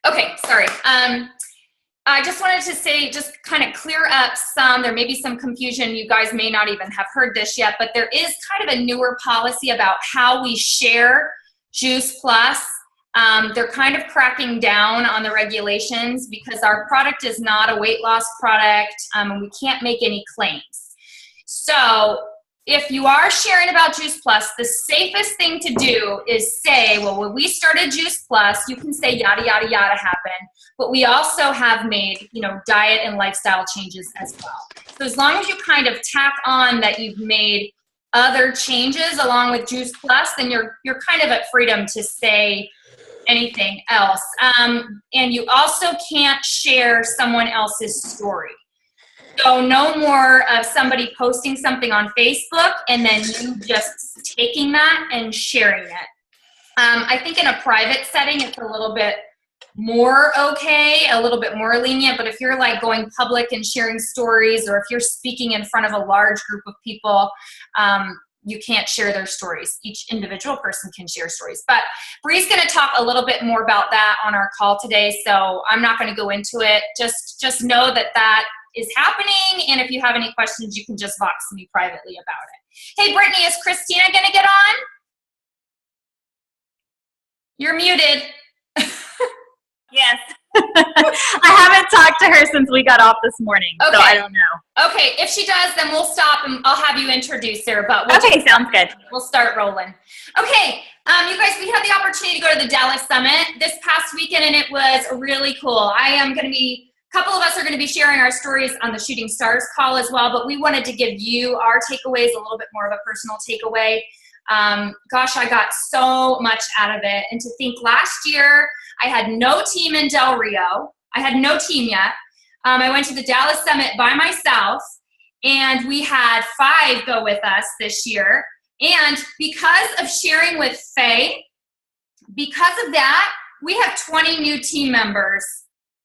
Okay, sorry. I just wanted to say, just kind of clear up there may be some confusion. You guys may not even have heard this yet, but there is kind of a newer policy about how we share Juice Plus. They're kind of cracking down on the regulations because our product is not a weight loss product, and we can't make any claims. So if you are sharing about Juice Plus, the safest thing to do is say, well, when we started Juice Plus, you can say yada, yada, yada happened, but we also have made, diet and lifestyle changes as well. So as long as you kind of tack on that you've made other changes along with Juice Plus, then you're kind of at freedom to say anything else. And you also can't share someone else's story. So no more of somebody posting something on Facebook and then you just taking that and sharing it. I think in a private setting, it's a little bit more okay, a little bit more lenient, but if you're like going public and sharing stories, or if you're speaking in front of a large group of people, you can't share their stories. Each individual person can share stories. But Bree's going to talk a little bit more about that on our call today, so I'm not going to go into it. Just know that is happening, and if you have any questions, you can just box me privately about it. Hey, Brittany, is Christina going to get on? You're muted. Yes. I haven't talked to her since we got off this morning, okay. So I don't know. Okay, if she does, then we'll stop and I'll have you introduce her. But sounds good. We'll start rolling. Okay, you guys, we had the opportunity to go to the Dallas Summit this past weekend, and it was really cool. A couple of us are going to be sharing our stories on the Shooting Stars call as well, but we wanted to give you our takeaways, a little bit more of a personal takeaway. Gosh, I got so much out of it. And to think last year, I had no team in Del Rio. I had no team yet. I went to the Dallas Summit by myself, and we had 5 go with us this year. And because of sharing with Faye, because of that, we have 20 new team members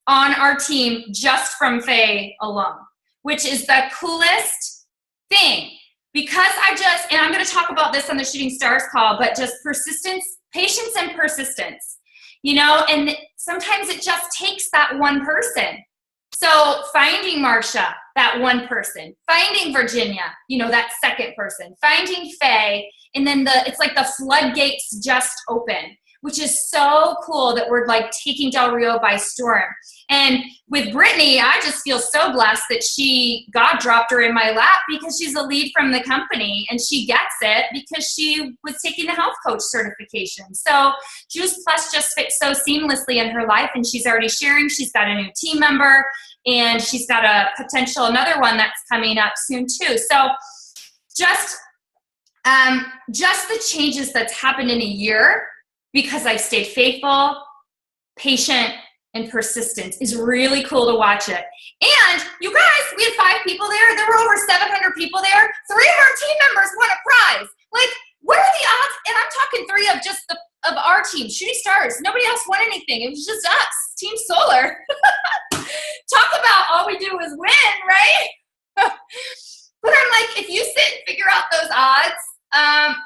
on our team just from Faye alone, which is the coolest thing. Because and I'm going to talk about this on the Shooting Stars call, but just persistence, patience and persistence, and sometimes it just takes that one person. So finding Marsha, that one person, finding Virginia, that second person, finding Faye, and then it's like the floodgates just open, which is so cool that we're like taking Del Rio by storm. And with Brittany, I just feel so blessed that God dropped her in my lap because she's a lead from the company, and she gets it because she was taking the health coach certification. So Juice Plus just fits so seamlessly in her life, and she's already sharing. She's got a new team member, and she's got another one that's coming up soon too. So just the changes that's happened in a year, because I've stayed faithful, patient, and persistence is really cool to watch it. And you guys, we had 5 people there. There were over 700 people there. 3 of our team members won a prize. Like, what are the odds? And I'm talking 3 of just of our team, Shooting Stars. Nobody else won anything. It was just us, Team Solar. Talk about all we do is win, right? But I'm like, if you sit and figure out those odds,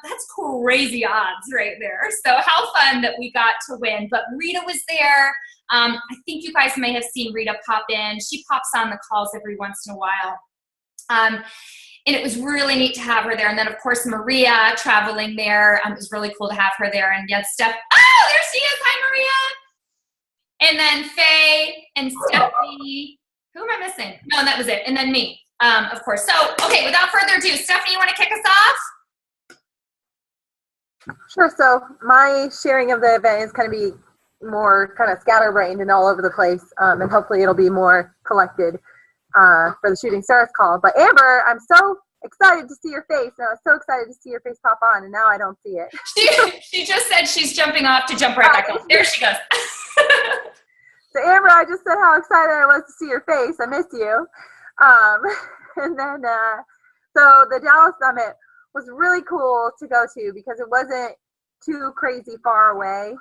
that's crazy odds right there. So how fun that we got to win. But Rita was there. I think you guys may have seen Rita pop in. She pops on the calls every once in a while. And it was really neat to have her there. And then, of course, Maria traveling there. It was really cool to have her there. And yet Steph, oh, there she is. Hi, Maria. And then Faye and Stephanie. Who am I missing? No, that was it. And then me, of course. So, okay, without further ado, Stephanie, you want to kick us off? Sure. So my sharing of the event is going to be more kind of scatterbrained and all over the place, and hopefully it'll be more collected for the Shooting Stars call. But Amber, I'm so excited to see your face, and I was so excited to see your face pop on, and now I don't see it. She just said she's jumping off to jump right back on. There she goes. So Amber, I just said how excited I was to see your face. I miss you. And then, so the Dallas Summit was really cool to go to because it wasn't too crazy far away,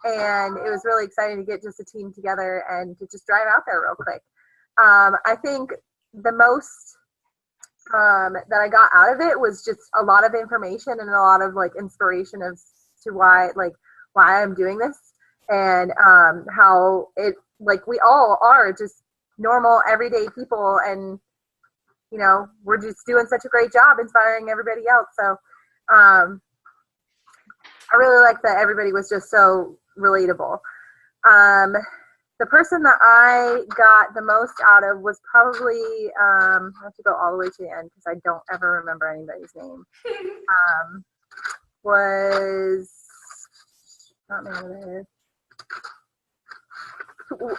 and it was really exciting to get just a team together and to just drive out there real quick. I think the most that I got out of it was just a lot of information and a lot of like inspiration as to why I'm doing this. and how it, like, we all are just normal, everyday people, and, you know, we're just doing such a great job inspiring everybody else. So I really like that everybody was just so relatable. The person that I got the most out of was probably, I have to go all the way to the end because I don't ever remember anybody's name. Was, not me,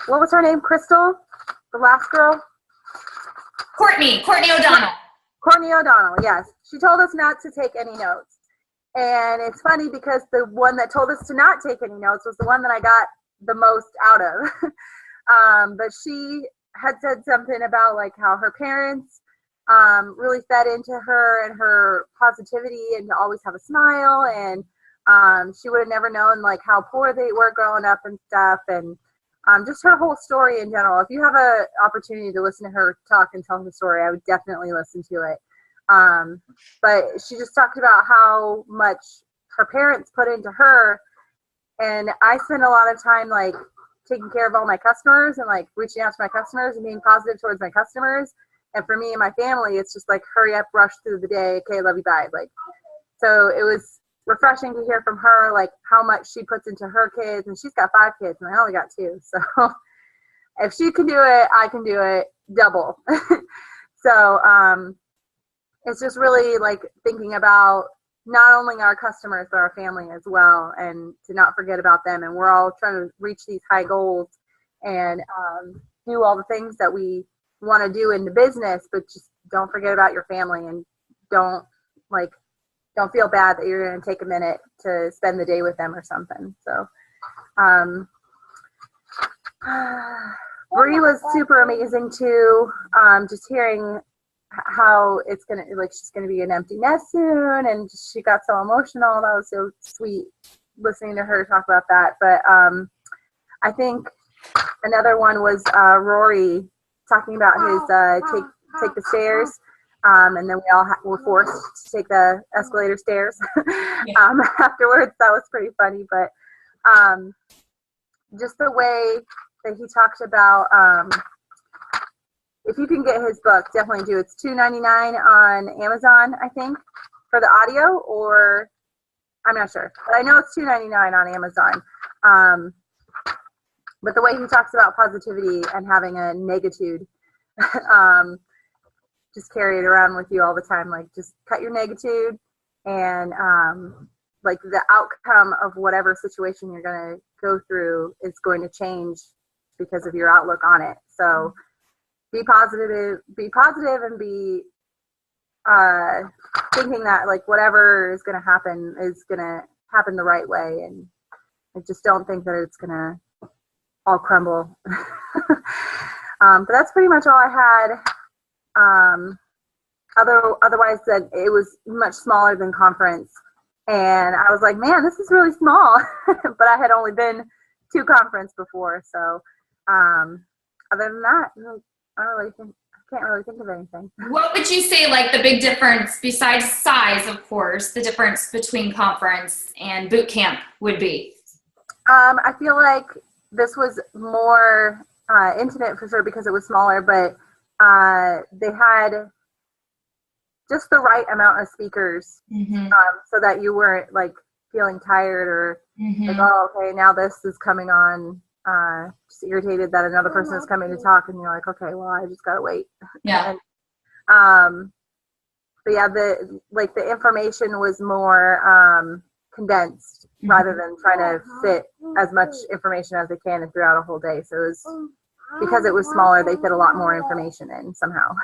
what was her name? Crystal? The last girl? Courtney O'Donnell. Courtney O'Donnell, yes. She told us not to take any notes. And it's funny because the one that told us to not take any notes was the one that I got the most out of. But she had said something about like how her parents really fed into her and her positivity and to always have a smile. And she would have never known like how poor they were growing up and stuff. And just her whole story in general. If you have an opportunity to listen to her talk and tell her story, I would definitely listen to it. But she just talked about how much her parents put into her. And I spend a lot of time like taking care of all my customers and like reaching out to my customers and being positive towards my customers. And for me and my family, it's just like, hurry up, rush through the day. Okay, love you, bye. Like, so it was refreshing to hear from her, like how much she puts into her kids. And she's got 5 kids and I only got 2. So if she can do it, I can do it double. So it's just really like thinking about not only our customers, but our family as well, and to not forget about them. And we're all trying to reach these high goals and do all the things that we want to do in the business, but just don't forget about your family, and don't feel bad that you're going to take a minute to spend the day with them or something. So Bree was super amazing too. Just hearing how it's gonna, like, she's gonna be an empty nest soon, and she got so emotional. That was so sweet listening to her talk about that. But I think another one was Rory talking about his take the stairs, and then we all were forced to take the escalator stairs afterwards. That was pretty funny. But just the way that he talked about, if you can get his book, definitely do. It's $2.99 on Amazon, I think, for the audio, or I'm not sure, but I know it's $2.99 on Amazon. But the way he talks about positivity and having a negitude, just carry it around with you all the time. Like, just cut your negitude, and like the outcome of whatever situation you're going to go through is going to change because of your outlook on it. So be positive, and be thinking that like whatever is going to happen the right way, and just don't think that it's going to all crumble. But that's pretty much all I had. Otherwise, that it was much smaller than conference, and I was like, man, this is really small. But I had only been to conference before, so other than that, I can't really think of anything. What would you say, like, the big difference, besides size, of course, the difference between conference and boot camp would be? I feel like this was more intimate for sure because it was smaller, but they had just the right amount of speakers, so that you weren't like feeling tired or like, oh, okay, now this is coming on. Just irritated that another person is coming to talk, and you're like, okay, well, I just gotta wait. Yeah. And, but yeah, the information was more condensed rather than trying to fit as much information as they can throughout a whole day. So it was, because it was smaller, they fit a lot more information in somehow.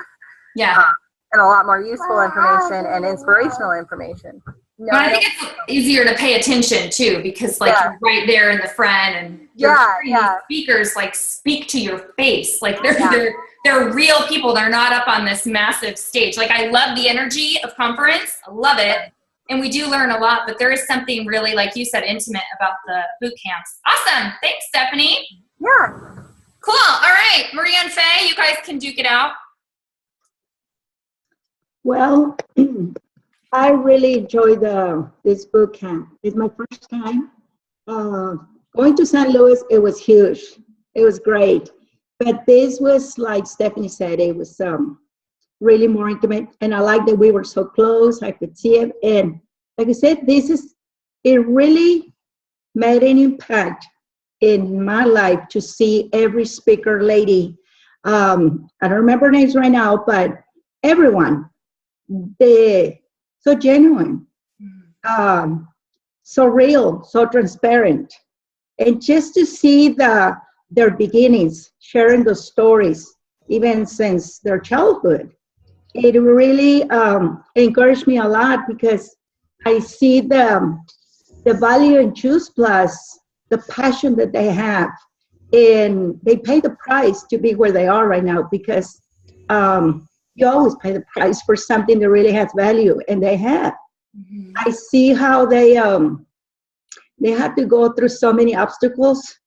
Yeah. And a lot more useful information and inspirational information. No, I think it's easier to pay attention too, because like you're right there in the front, and you're hearing these speakers like speak to your face. Like they're real people. They're not up on this massive stage. Like, I love the energy of conference. I love it. And we do learn a lot, but there is something really, like you said, intimate about the boot camps. Awesome. Thanks, Stephanie. Yeah. Cool. All right. Maria and Faye, you guys can duke it out. Well, I really enjoyed this boot camp. It's my first time. going to St. Louis, it was huge. It was great. But this was, like Stephanie said, it was really more intimate. And I like that we were so close. I could see it. And like I said, it really made an impact in my life to see every speaker lady. I don't remember names right now, but everyone, they so genuine, so real, so transparent. And just to see their beginnings, sharing those stories, even since their childhood, it really encouraged me a lot, because I see the value in Choose Plus, the passion that they have, and they pay the price to be where they are right now, because you always pay the price for something that really has value, and they have. Mm-hmm. I see how they had to go through so many obstacles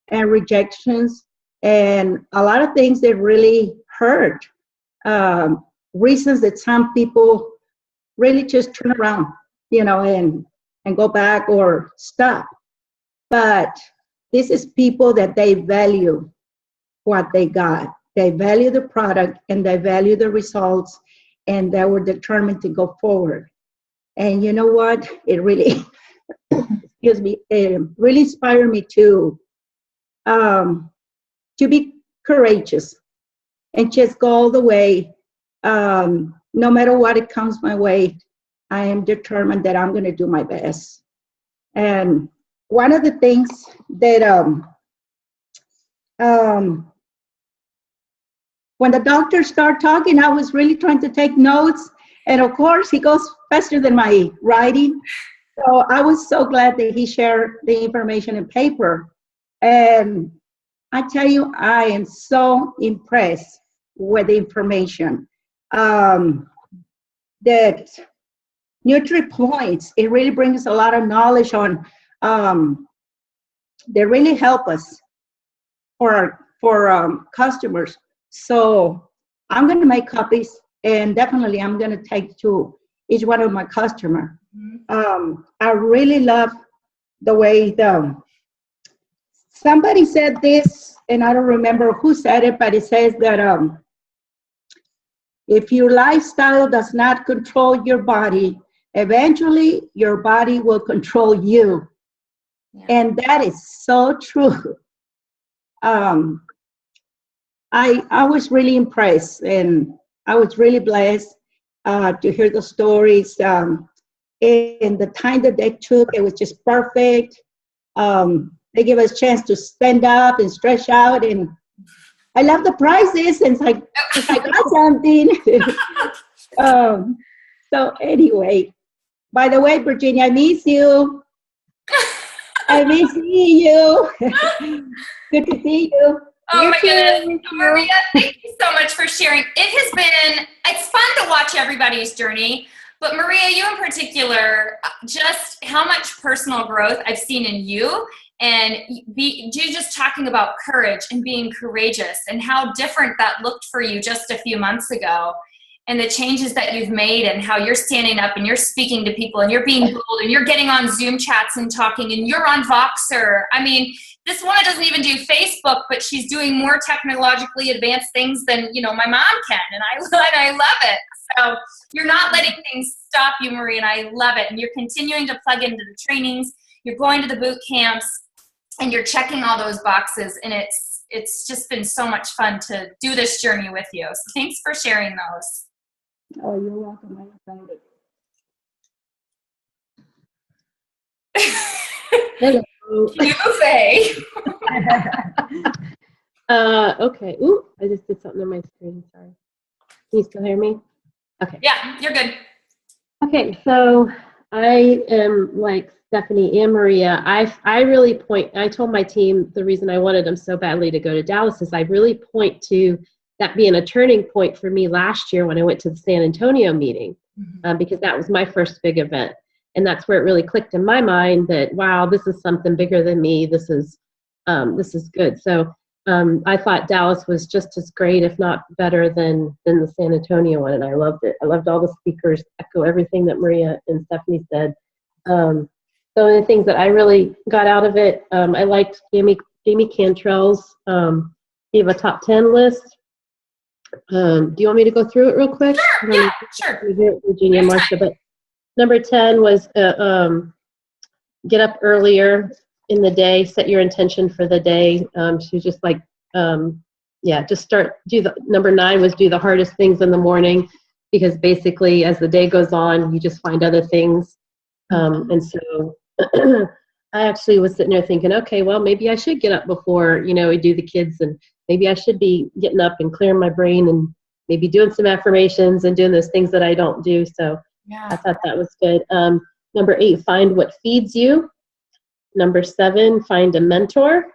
and rejections, and a lot of things that really hurt, reasons that some people really just turn around, and go back or stop. But this is people that they value what they got. They value the product, and they value the results, and they were determined to go forward. And you know what? It really, excuse me, it really inspired me to be courageous and just go all the way. No matter what it comes my way, I am determined that I'm going to do my best. And one of the things that when the doctor started talking, I was really trying to take notes. And of course, he goes faster than my writing. So I was so glad that he shared the information in paper. And I tell you, I am so impressed with the information. That NutriPoints, it really brings a lot of knowledge on, they really help us for customers. So I'm going to make copies, and definitely I'm going to take to each one of my customers. Mm-hmm. I really love the way somebody said this, and I don't remember who said it, but it says that if your lifestyle does not control your body, eventually your body will control you. Yeah. And that is so true. I was really impressed, and I was really blessed to hear the stories. And the time that they took, it was just perfect. They gave us a chance to stand up and stretch out, and I love the prizes, and it's like I got something. So anyway, by the way, Virginia, I miss you. I miss seeing you. Good to see you. Oh my goodness. Maria, thank you so much for sharing. It's fun to watch everybody's journey, but Maria, you in particular, just how much personal growth I've seen in you, and you just talking about courage and being courageous, and how different that looked for you just a few months ago, and the changes that you've made, and how you're standing up and you're speaking to people, and you're being bold, and you're getting on Zoom chats and talking, and you're on Voxer. I mean, this woman doesn't even do Facebook, but she's doing more technologically advanced things than, my mom can. And I love it. So you're not letting things stop you, Marie, and I love it. And you're continuing to plug into the trainings. You're going to the boot camps, and you're checking all those boxes. And it's just been so much fun to do this journey with you. So thanks for sharing those. Oh, you're welcome. I'm excited. Hello. You say. Okay. Ooh, I just did something on my screen. Sorry. Can you still hear me? Okay. Yeah, you're good. Okay, so I am like Stephanie and Maria. I really I told my team the reason I wanted them so badly to go to Dallas is I really point to that being a turning point for me last year when I went to the San Antonio meeting, because that was my first big event. And that's where it really clicked in my mind that, wow, this is something bigger than me. This is good. So I thought Dallas was just as great, if not better than the San Antonio one. And I loved it. I loved all the speakers, echo everything that Maria and Stephanie said. So the things that I really got out of it, I liked Jamie Cantrell's gave a top 10 list. Do you want me to go through it real quick? Sure, yeah, sure. Virginia, Marcia, but number 10 was get up earlier in the day, set your intention for the day. She was just like, just number 9 was do the hardest things in the morning, because basically as the day goes on, you just find other things. And so I actually was sitting there thinking, okay, well, maybe I should get up before, we do the kids, and maybe I should be getting up and clearing my brain and maybe doing some affirmations and doing those things that I don't do. So yeah. I thought that was good. Number 8, find what feeds you. Number 7, find a mentor.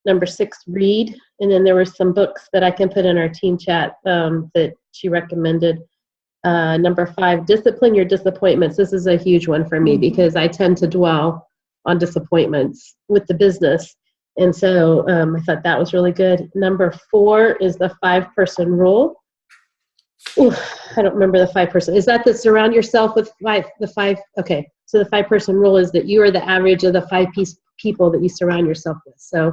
Number 6, read. And then there were some books that I can put in our team chat that she recommended. Number 5, discipline your disappointments. This is a huge one for me because I tend to dwell on disappointments with the business. And so I thought that was really good. Number 4 is the 5-person rule. Ooh, I don't remember the 5-person. Is that the surround yourself with the 5? Okay. So the 5-person rule is that you are the average of the 5 people that you surround yourself with. So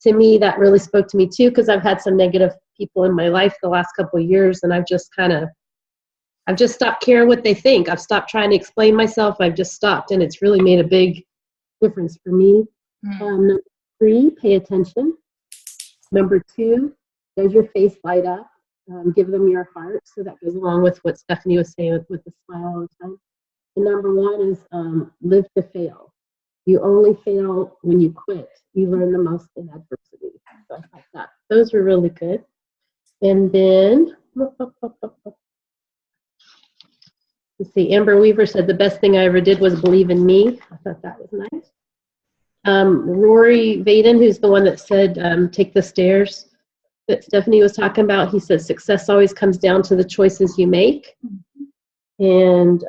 to me, that really spoke to me too, because I've had some negative people in my life the last couple of years, and I've just stopped caring what they think. I've stopped trying to explain myself. I've just stopped, and it's really made a big difference for me. Number 3, pay attention. Number 2, does your face light up? Give them your heart. So that goes along with what Stephanie was saying with the smile all the time. And number 1 is live to fail. You only fail when you quit. You learn the most in adversity. So I thought that those were really good. And then, let's see, Amber Weaver said the best thing I ever did was believe in me. I thought that was nice. Rory Vaden, who's the one that said take the stairs that Stephanie was talking about, he said success always comes down to the choices you make. And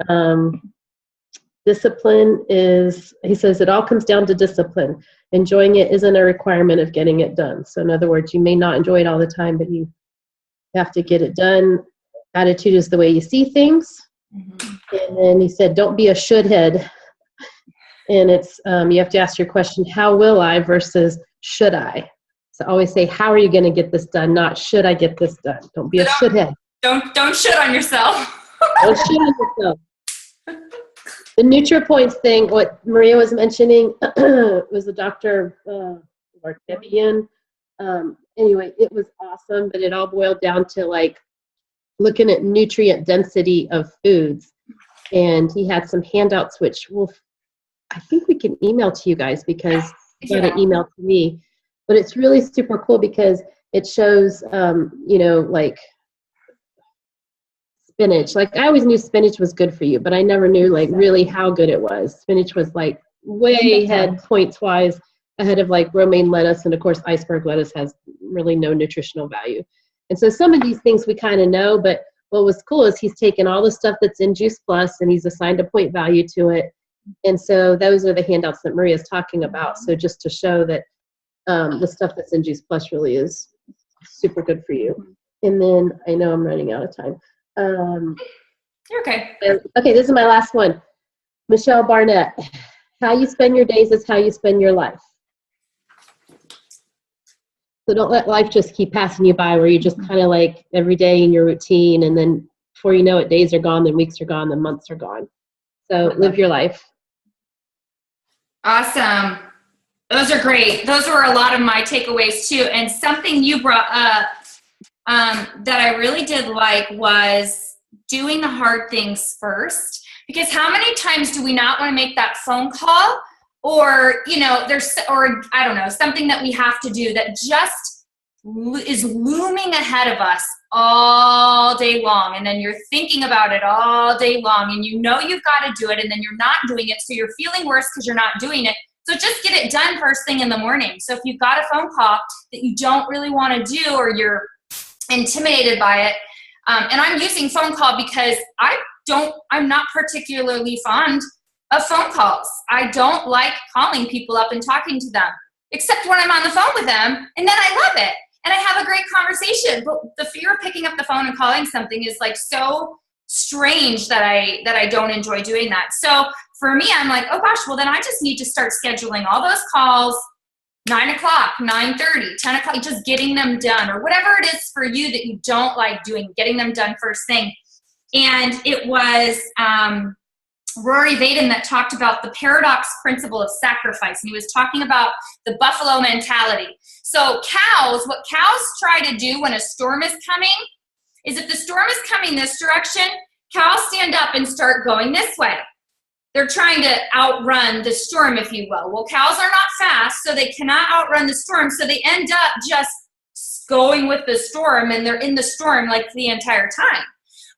discipline is, he says, it all comes down to discipline. Enjoying it isn't a requirement of getting it done. So in other words, you may not enjoy it all the time, but you have to get it done. Attitude is the way you see things. And then he said, don't be a should head. And it's, you have to ask your question, how will I versus should I? So always say, how are you going to get this done? Not should I get this done? Don't be a should head. Don't should on yourself. Don't should on yourself. The NutriPoints thing, what Maria was mentioning, was the Dr. Debian. Anyway, it was awesome, but it all boiled down to like looking at nutrient density of foods. And he had some handouts, which I think we can email to you guys because you got an email to me. But it's really super cool because it shows, like spinach. Like I always knew spinach was good for you, but I never knew like really how good it was. Spinach was like way ahead points-wise, ahead of like romaine lettuce. And of course, iceberg lettuce has really no nutritional value. And so some of these things we kind of know, but what was cool is he's taken all the stuff that's in Juice Plus and he's assigned a point value to it. And so those are the handouts that Maria's talking about. So just to show that the stuff that's in Juice Plus really is super good for you. And then I know I'm running out of time. You're okay. Okay, this is my last one. Michelle Barnett. How you spend your days is how you spend your life. So don't let life just keep passing you by where you just kind of like every day in your routine, and then before you know it, days are gone, then weeks are gone, then months are gone. So live your life. Awesome. Those are great. Those were a lot of my takeaways too. And something you brought up that I really did like was doing the hard things first. Because how many times do we not want to make that phone call, or I don't know, something that we have to do that just is looming ahead of us all day long, and then you're thinking about it all day long, and you know you've got to do it, and then you're not doing it, so you're feeling worse because you're not doing it. So just get it done first thing in the morning. So if you've got a phone call that you don't really want to do, or you're intimidated by it, and I'm using phone call because I'm not particularly fond of phone calls. I don't like calling people up and talking to them, except when I'm on the phone with them, and then I love it. And I have a great conversation, but the fear of picking up the phone and calling something is like so strange that I don't enjoy doing that. So for me, I'm like, oh gosh, well then I just need to start scheduling all those calls, 9 o'clock, 9:30, 10 o'clock, just getting them done, or whatever it is for you that you don't like doing, getting them done first thing. And it was Rory Vaden that talked about the paradox principle of sacrifice. And he was talking about the buffalo mentality. So cows, what cows try to do when a storm is coming is if the storm is coming this direction, cows stand up and start going this way. They're trying to outrun the storm, if you will. Well, cows are not fast, so they cannot outrun the storm. So they end up just going with the storm, and they're in the storm like the entire time.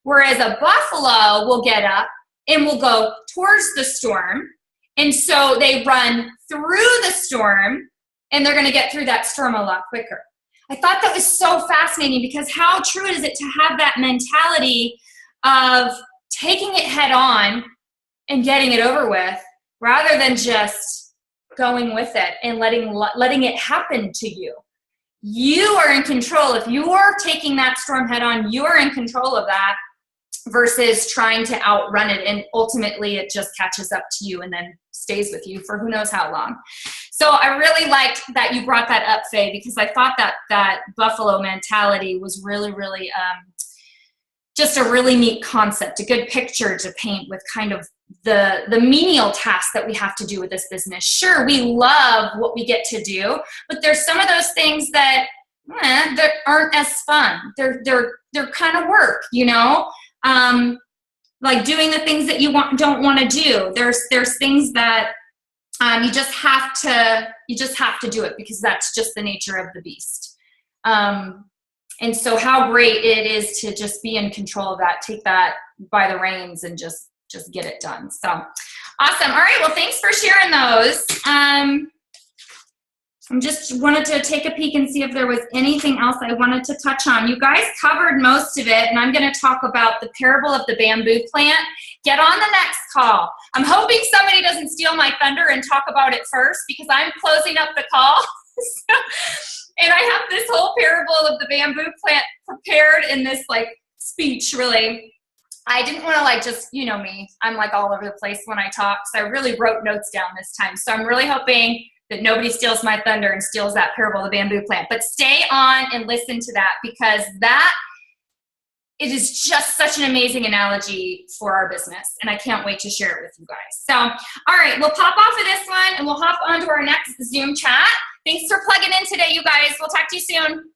Whereas a buffalo will get up and will go towards the storm. And so they run through the storm, and they're going to get through that storm a lot quicker. I thought that was so fascinating, because how true is it to have that mentality of taking it head on and getting it over with, rather than just going with it and letting it happen to you. You are in control. If you are taking that storm head on, you are in control of that, versus trying to outrun it, and ultimately it just catches up to you and then stays with you for who knows how long. So I really liked that you brought that up, Faye, because I thought that buffalo mentality was really, really just a really neat concept, a good picture to paint with kind of the menial tasks that we have to do with this business. Sure, we love what we get to do, but there's some of those things that aren't as fun. They're kind of work, you know? Like doing the things that you don't want to do. There's things that you just have to do it, because that's just the nature of the beast. And so how great it is to just be in control of that, take that by the reins and just get it done. So awesome. All right. Well, thanks for sharing those. I just wanted to take a peek and see if there was anything else I wanted to touch on. You guys covered most of it, and I'm going to talk about the parable of the bamboo plant. Get on the next call. I'm hoping somebody doesn't steal my thunder and talk about it first, because I'm closing up the call. And I have this whole parable of the bamboo plant prepared in this like speech, really. I didn't want to like just, you know me, I'm like all over the place when I talk. So I really wrote notes down this time. So I'm really hoping that nobody steals my thunder and steals that parable of the bamboo plant. But stay on and listen to that, because it is just such an amazing analogy for our business. And I can't wait to share it with you guys. So, all right, we'll pop off of this one and we'll hop on to our next Zoom chat. Thanks for plugging in today, you guys. We'll talk to you soon.